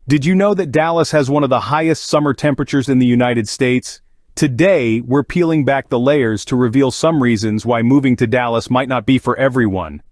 Did you know that Dallas has one of the highest summer temperatures in the United States? Today, we're peeling back the layers to reveal some reasons why moving to Dallas might not be for everyone.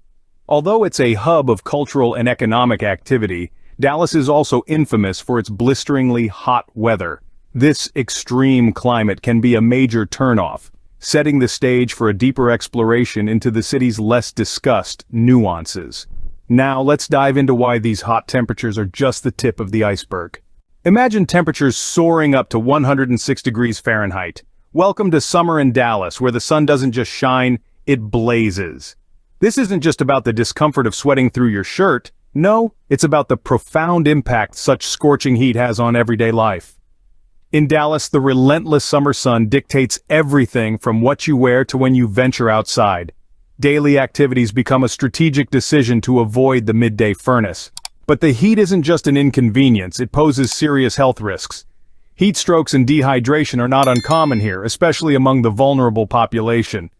Although it's a hub of cultural and economic activity, Dallas is also infamous for its blisteringly hot weather. This extreme climate can be a major turnoff, setting the stage for a deeper exploration into the city's less discussed nuances. Now let's dive into why these hot temperatures are just the tip of the iceberg. Imagine temperatures soaring up to 106 degrees Fahrenheit. Welcome to summer in Dallas, where the sun doesn't just shine, it blazes. This isn't just about the discomfort of sweating through your shirt. No, it's about the profound impact such scorching heat has on everyday life. In Dallas, the relentless summer sun dictates everything from what you wear to when you venture outside. Daily activities become a strategic decision to avoid the midday furnace. But the heat isn't just an inconvenience, it poses serious health risks. Heat strokes and dehydration are not uncommon here, especially among the vulnerable population.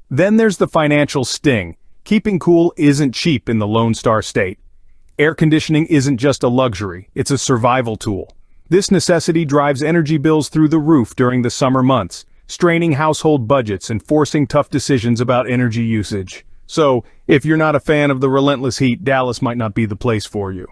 Then there's the financial sting. Keeping cool isn't cheap in the Lone Star State. Air conditioning isn't just a luxury, it's a survival tool. This necessity drives energy bills through the roof during the summer months, straining household budgets and forcing tough decisions about energy usage. So, if you're not a fan of the relentless heat, Dallas might not be the place for you.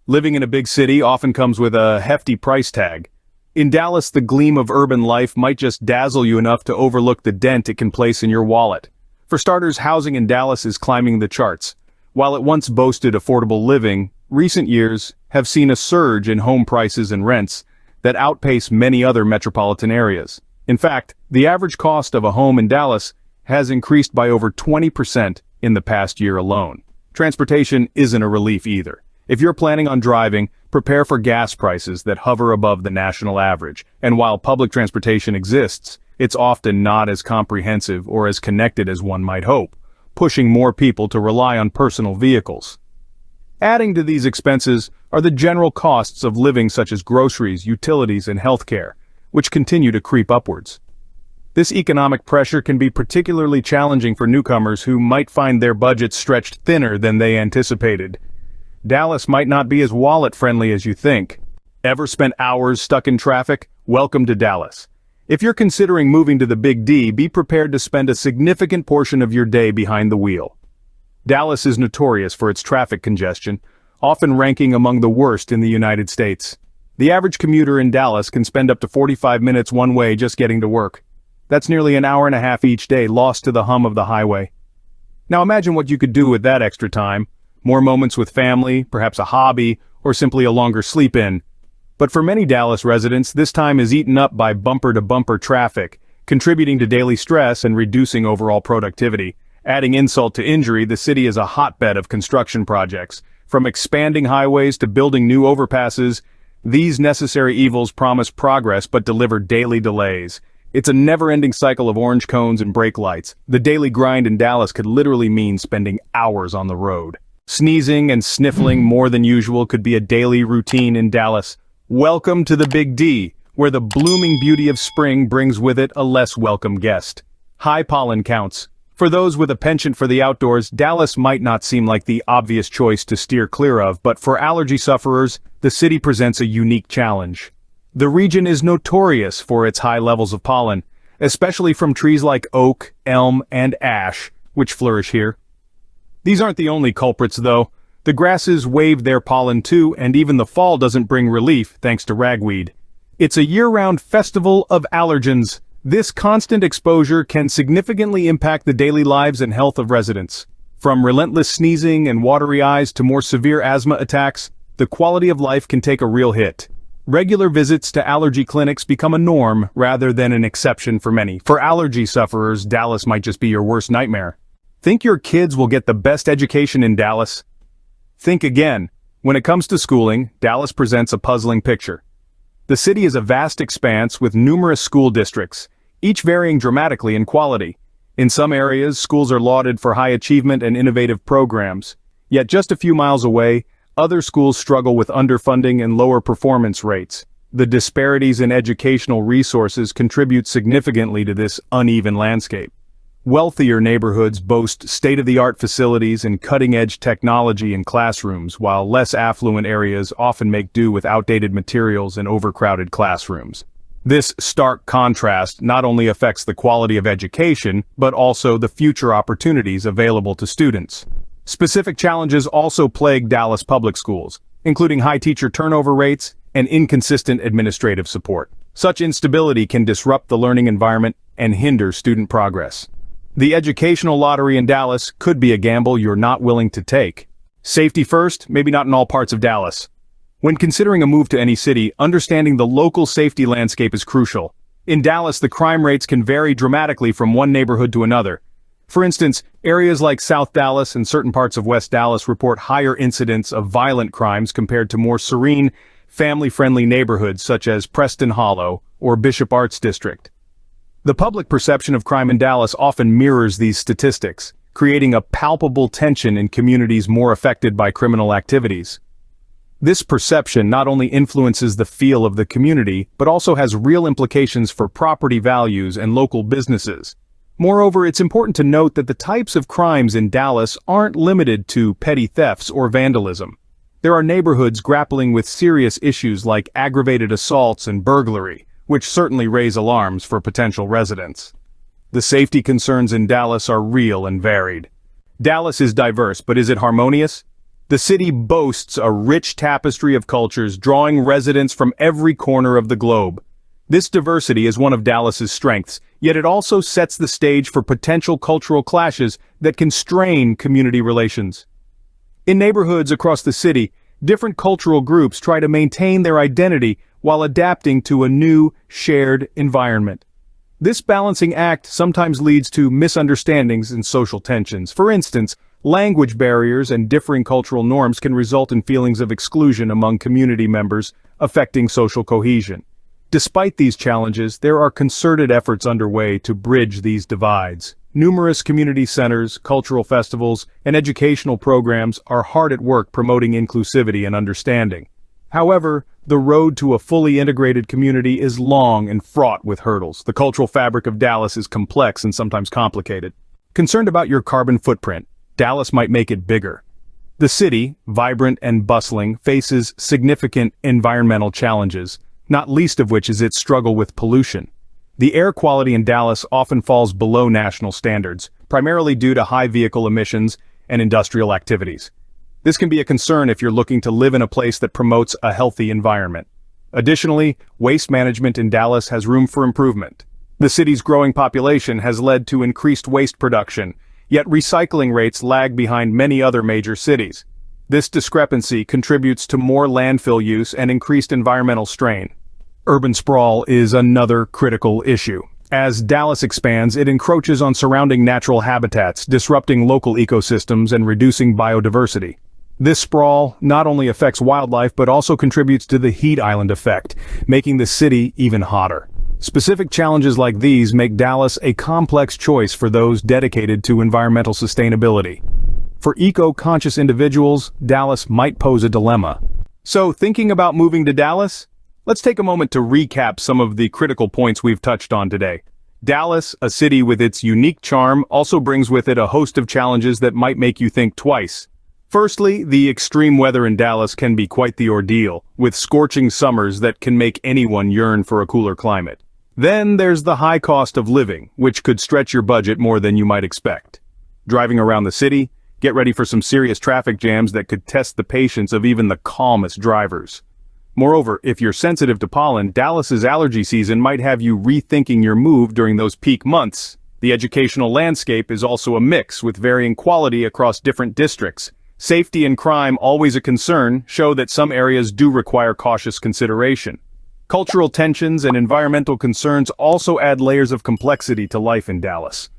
Living in a big city often comes with a hefty price tag. In Dallas, the gleam of urban life might just dazzle you enough to overlook the dent it can place in your wallet. For starters, housing in Dallas is climbing the charts. While it once boasted affordable living, recent years have seen a surge in home prices and rents that outpace many other metropolitan areas. In fact, the average cost of a home in Dallas has increased by over 20% in the past year alone. Transportation isn't a relief either. If you're planning on driving, prepare for gas prices that hover above the national average. And while public transportation exists, it's often not as comprehensive or as connected as one might hope, pushing more people to rely on personal vehicles. Adding to these expenses are the general costs of living, such as groceries, utilities, and healthcare, which continue to creep upwards. This economic pressure can be particularly challenging for newcomers who might find their budgets stretched thinner than they anticipated. Dallas might not be as wallet-friendly as you think. Ever spent hours stuck in traffic? Welcome to Dallas. If you're considering moving to the Big D, be prepared to spend a significant portion of your day behind the wheel. Dallas is notorious for its traffic congestion, often ranking among the worst in the United States. The average commuter in Dallas can spend up to 45 minutes one way just getting to work. That's nearly an hour and a half each day lost to the hum of the highway. Now imagine what you could do with that extra time. More moments with family, perhaps a hobby, or simply a longer sleep-in. But for many Dallas residents, this time is eaten up by bumper-to-bumper traffic, contributing to daily stress and reducing overall productivity. Adding insult to injury, the city is a hotbed of construction projects. From expanding highways to building new overpasses, these necessary evils promise progress but deliver daily delays. It's a never-ending cycle of orange cones and brake lights. The daily grind in Dallas could literally mean spending hours on the road. Sneezing and sniffling more than usual could be a daily routine in Dallas. Welcome to the Big D, where the blooming beauty of spring brings with it a less welcome guest. High pollen counts. For those with a penchant for the outdoors, Dallas might not seem like the obvious choice to steer clear of, but for allergy sufferers, the city presents a unique challenge. The region is notorious for its high levels of pollen, especially from trees like oak, elm, and ash, which flourish here. These aren't the only culprits, though. The grasses wave their pollen too, and even the fall doesn't bring relief thanks to ragweed. It's a year-round festival of allergens. This constant exposure can significantly impact the daily lives and health of residents. From relentless sneezing and watery eyes to more severe asthma attacks, the quality of life can take a real hit. Regular visits to allergy clinics become a norm rather than an exception for many. For allergy sufferers, Dallas might just be your worst nightmare. Think your kids will get the best education in Dallas? Think again. When it comes to schooling, Dallas presents a puzzling picture. The city is a vast expanse with numerous school districts, each varying dramatically in quality. In some areas, schools are lauded for high achievement and innovative programs. Yet just a few miles away, other schools struggle with underfunding and lower performance rates. The disparities in educational resources contribute significantly to this uneven landscape. Wealthier neighborhoods boast state-of-the-art facilities and cutting-edge technology in classrooms, while less affluent areas often make do with outdated materials and overcrowded classrooms. This stark contrast not only affects the quality of education, but also the future opportunities available to students. Specific challenges also plague Dallas public schools, including high teacher turnover rates and inconsistent administrative support. Such instability can disrupt the learning environment and hinder student progress. The educational lottery in Dallas could be a gamble you're not willing to take. Safety first, maybe not in all parts of Dallas. When considering a move to any city, understanding the local safety landscape is crucial. In Dallas, the crime rates can vary dramatically from one neighborhood to another. For instance, areas like South Dallas and certain parts of West Dallas report higher incidents of violent crimes compared to more serene, family-friendly neighborhoods such as Preston Hollow or Bishop Arts District. The public perception of crime in Dallas often mirrors these statistics, creating a palpable tension in communities more affected by criminal activities. This perception not only influences the feel of the community, but also has real implications for property values and local businesses. Moreover, it's important to note that the types of crimes in Dallas aren't limited to petty thefts or vandalism. There are neighborhoods grappling with serious issues like aggravated assaults and burglary, which certainly raise alarms for potential residents. The safety concerns in Dallas are real and varied. Dallas is diverse, but is it harmonious? The city boasts a rich tapestry of cultures, drawing residents from every corner of the globe. This diversity is one of Dallas's strengths, yet it also sets the stage for potential cultural clashes that can strain community relations. In neighborhoods across the city, different cultural groups try to maintain their identity while adapting to a new, shared environment. This balancing act sometimes leads to misunderstandings and social tensions. For instance, language barriers and differing cultural norms can result in feelings of exclusion among community members, affecting social cohesion. Despite these challenges, there are concerted efforts underway to bridge these divides. Numerous community centers, cultural festivals, and educational programs are hard at work promoting inclusivity and understanding. However, the road to a fully integrated community is long and fraught with hurdles. The cultural fabric of Dallas is complex and sometimes complicated. Concerned about your carbon footprint, Dallas might make it bigger. The city, vibrant and bustling, faces significant environmental challenges, not least of which is its struggle with pollution. The air quality in Dallas often falls below national standards, primarily due to high vehicle emissions and industrial activities. This can be a concern if you're looking to live in a place that promotes a healthy environment. Additionally, waste management in Dallas has room for improvement. The city's growing population has led to increased waste production, yet recycling rates lag behind many other major cities. This discrepancy contributes to more landfill use and increased environmental strain. Urban sprawl is another critical issue. As Dallas expands, it encroaches on surrounding natural habitats, disrupting local ecosystems and reducing biodiversity. This sprawl not only affects wildlife but also contributes to the heat island effect, making the city even hotter. Specific challenges like these make Dallas a complex choice for those dedicated to environmental sustainability. For eco-conscious individuals, Dallas might pose a dilemma. So, thinking about moving to Dallas? Let's take a moment to recap some of the critical points we've touched on today. Dallas, a city with its unique charm, also brings with it a host of challenges that might make you think twice. Firstly, the extreme weather in Dallas can be quite the ordeal, with scorching summers that can make anyone yearn for a cooler climate. Then there's the high cost of living, which could stretch your budget more than you might expect. Driving around the city, get ready for some serious traffic jams that could test the patience of even the calmest drivers. Moreover, if you're sensitive to pollen, Dallas's allergy season might have you rethinking your move during those peak months. The educational landscape is also a mix with varying quality across different districts. Safety and crime, always a concern, show that some areas do require cautious consideration. Cultural tensions and environmental concerns also add layers of complexity to life in Dallas.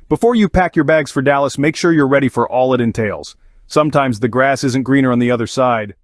Before you pack your bags for Dallas, make sure you're ready for all it entails. Sometimes the grass isn't greener on the other side.